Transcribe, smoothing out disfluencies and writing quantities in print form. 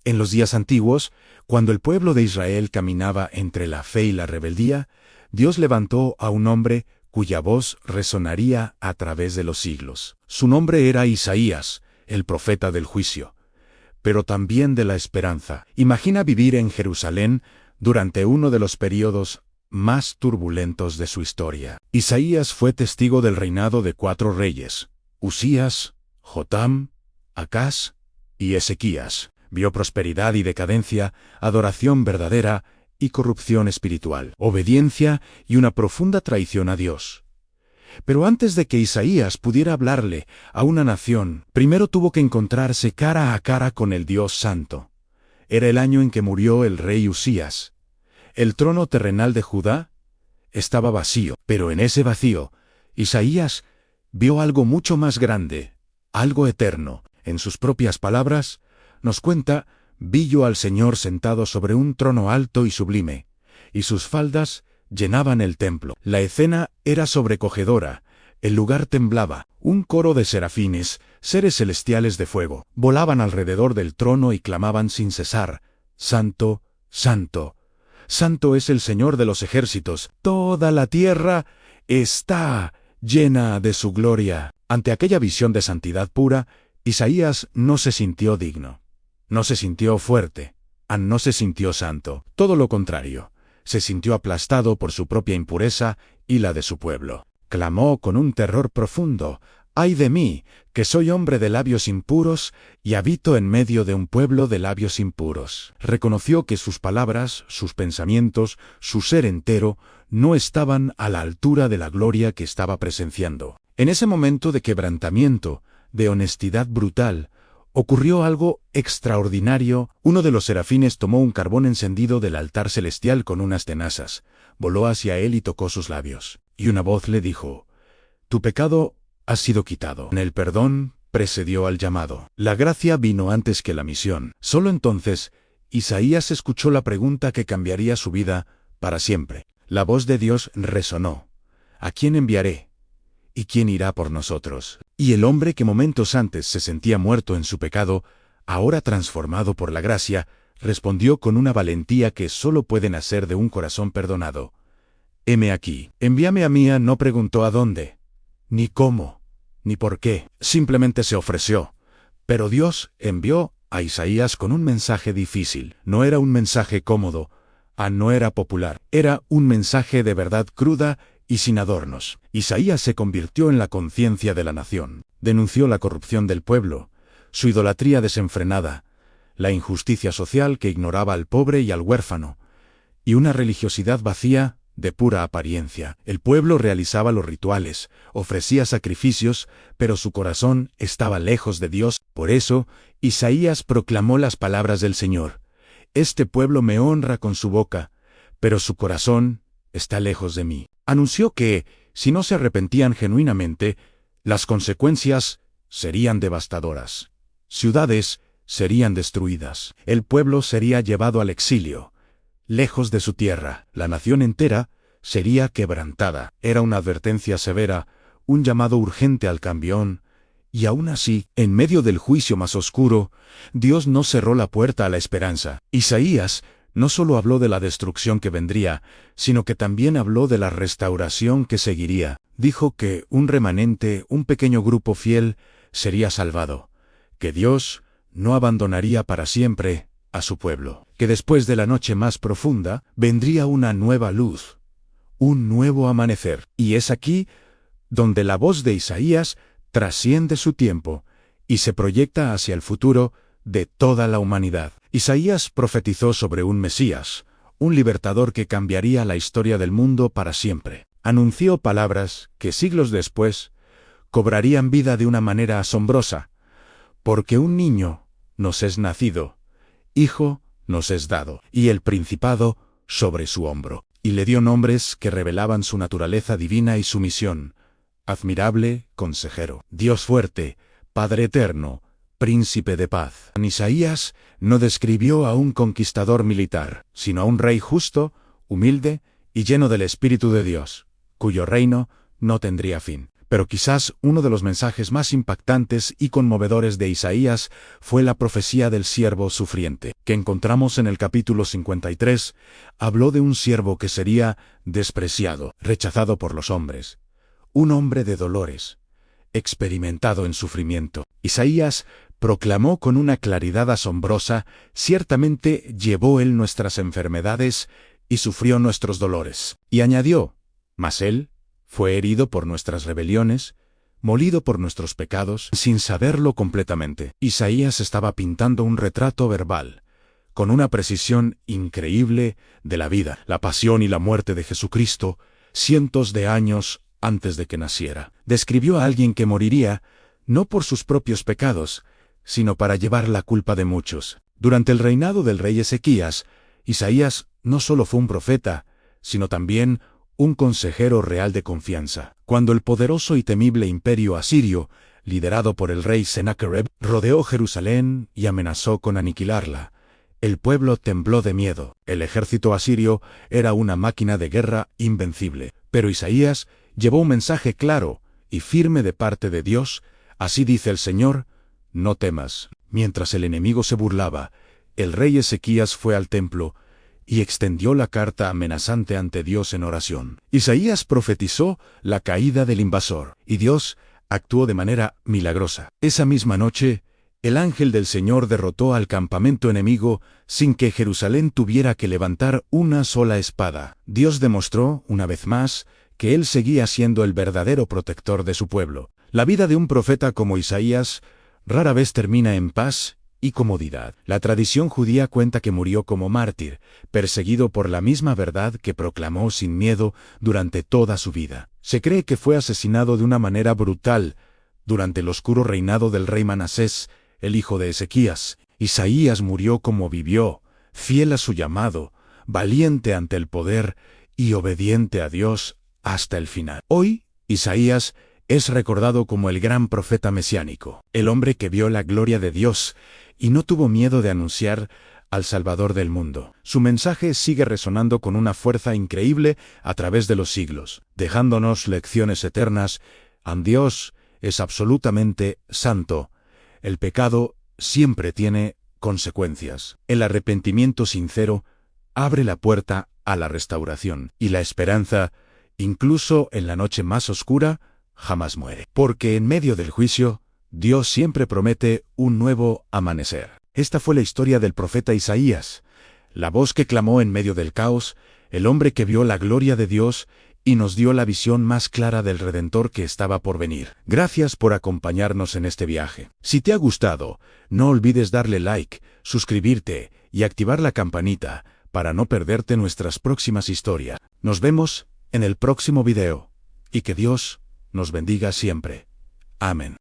En los días antiguos, cuando el pueblo de Israel caminaba entre la fe y la rebeldía, Dios levantó a un hombre cuya voz resonaría a través de los siglos. Su nombre era Isaías, el profeta del juicio, pero también de la esperanza. Imagina vivir en Jerusalén durante uno de los períodos más turbulentos de su historia. Isaías fue testigo del reinado de 4 reyes: Usías, Jotam, Acaz y Ezequías. Vio prosperidad y decadencia, adoración verdadera y corrupción espiritual, obediencia y una profunda traición a Dios. Pero antes de que Isaías pudiera hablarle a una nación, primero tuvo que encontrarse cara a cara con el Dios Santo. Era el año en que murió el rey Usías. El trono terrenal de Judá estaba vacío, pero en ese vacío, Isaías vio algo mucho más grande, algo eterno. En sus propias palabras, nos cuenta: vi yo al Señor sentado sobre un trono alto y sublime, y sus faldas llenaban el templo. La escena era sobrecogedora, el lugar temblaba. Un coro de serafines, seres celestiales de fuego, volaban alrededor del trono y clamaban sin cesar: Santo, Santo, Santo es el Señor de los ejércitos, toda la tierra está llena de su gloria. Ante aquella visión de santidad pura, Isaías no se sintió digno, no se sintió fuerte, no se sintió santo. Todo lo contrario, se sintió aplastado por su propia impureza y la de su pueblo. Clamó con un terror profundo: ¡ay de mí, que soy hombre de labios impuros y habito en medio de un pueblo de labios impuros! Reconoció que sus palabras, sus pensamientos, su ser entero, no estaban a la altura de la gloria que estaba presenciando. En ese momento de quebrantamiento, de honestidad brutal, ocurrió algo extraordinario. Uno de los serafines tomó un carbón encendido del altar celestial con unas tenazas, voló hacia él y tocó sus labios. Y una voz le dijo: tu pecado ha sido quitado. El perdón precedió al llamado. La gracia vino antes que la misión. Solo entonces, Isaías escuchó la pregunta que cambiaría su vida para siempre. La voz de Dios resonó: ¿a quién enviaré? ¿Y quién irá por nosotros? Y el hombre que momentos antes se sentía muerto en su pecado, ahora transformado por la gracia, respondió con una valentía que solo puede nacer de un corazón perdonado: heme aquí, envíame a mí. No preguntó a dónde, ni cómo, ni por qué, simplemente se ofreció. Pero Dios envió a Isaías con un mensaje difícil. No era un mensaje cómodo, no era popular, era un mensaje de verdad cruda y sin adornos. Isaías se convirtió en la conciencia de la nación. Denunció la corrupción del pueblo, su idolatría desenfrenada, la injusticia social que ignoraba al pobre y al huérfano, y una religiosidad vacía, de pura apariencia. El pueblo realizaba los rituales, ofrecía sacrificios, pero su corazón estaba lejos de Dios. Por eso, Isaías proclamó las palabras del Señor: este pueblo me honra con su boca, pero su corazón está lejos de mí. Anunció que, si no se arrepentían genuinamente, las consecuencias serían devastadoras. Ciudades serían destruidas. El pueblo sería llevado al exilio, lejos de su tierra. La nación entera sería quebrantada. Era una advertencia severa, un llamado urgente al cambio. Y aún así, en medio del juicio más oscuro, Dios no cerró la puerta a la esperanza. Isaías no solo habló de la destrucción que vendría, sino que también habló de la restauración que seguiría. Dijo que un remanente, un pequeño grupo fiel, sería salvado, que Dios no abandonaría para siempre a su pueblo, que después de la noche más profunda vendría una nueva luz, un nuevo amanecer. Y es aquí donde la voz de Isaías trasciende su tiempo y se proyecta hacia el futuro de toda la humanidad. Isaías profetizó sobre un Mesías, un libertador que cambiaría la historia del mundo para siempre. Anunció palabras que siglos después cobrarían vida de una manera asombrosa: porque un niño nos es nacido, hijo nos es dado, y el principado sobre su hombro. Y le dio nombres que revelaban su naturaleza divina y su misión: admirable, consejero, Dios fuerte, Padre eterno, príncipe de paz. Isaías no describió a un conquistador militar, sino a un rey justo, humilde y lleno del Espíritu de Dios, cuyo reino no tendría fin. Pero quizás uno de los mensajes más impactantes y conmovedores de Isaías fue la profecía del siervo sufriente, que encontramos en el capítulo 53. Habló de un siervo que sería despreciado, rechazado por los hombres, un hombre de dolores, experimentado en sufrimiento. Isaías proclamó con una claridad asombrosa: ciertamente llevó él nuestras enfermedades y sufrió nuestros dolores. Y añadió: mas él fue herido por nuestras rebeliones, molido por nuestros pecados, sin saberlo completamente. Isaías estaba pintando un retrato verbal, con una precisión increíble, de la vida, la pasión y la muerte de Jesucristo, cientos de años antes de que naciera. Describió a alguien que moriría, no por sus propios pecados, sino para llevar la culpa de muchos. Durante el reinado del rey Ezequías, Isaías no solo fue un profeta, sino también un consejero real de confianza. Cuando el poderoso y temible imperio asirio, liderado por el rey Sennacherib, rodeó Jerusalén y amenazó con aniquilarla, el pueblo tembló de miedo. El ejército asirio era una máquina de guerra invencible. Pero Isaías llevó un mensaje claro y firme de parte de Dios: así dice el Señor, no temas. Mientras el enemigo se burlaba, el rey Ezequías fue al templo y extendió la carta amenazante ante Dios en oración. Isaías profetizó la caída del invasor, y Dios actuó de manera milagrosa. Esa misma noche, el ángel del Señor derrotó al campamento enemigo sin que Jerusalén tuviera que levantar una sola espada. Dios demostró, una vez más, que Él seguía siendo el verdadero protector de su pueblo. La vida de un profeta como Isaías rara vez termina en paz y comodidad. La tradición judía cuenta que murió como mártir, perseguido por la misma verdad que proclamó sin miedo durante toda su vida. Se cree que fue asesinado de una manera brutal durante el oscuro reinado del rey Manasés, el hijo de Ezequías. Isaías murió como vivió, fiel a su llamado, valiente ante el poder y obediente a Dios hasta el final. Hoy, Isaías es recordado como el gran profeta mesiánico, el hombre que vio la gloria de Dios y no tuvo miedo de anunciar al Salvador del mundo. Su mensaje sigue resonando con una fuerza increíble a través de los siglos, dejándonos lecciones eternas. Dios es absolutamente santo. El pecado siempre tiene consecuencias. El arrepentimiento sincero abre la puerta a la restauración, y la esperanza, incluso en la noche más oscura, jamás muere. Porque en medio del juicio, Dios siempre promete un nuevo amanecer. Esta fue la historia del profeta Isaías, la voz que clamó en medio del caos, el hombre que vio la gloria de Dios y nos dio la visión más clara del Redentor que estaba por venir. Gracias por acompañarnos en este viaje. Si te ha gustado, no olvides darle like, suscribirte y activar la campanita para no perderte nuestras próximas historias. Nos vemos en el próximo video, y que Dios nos bendiga siempre. Amén.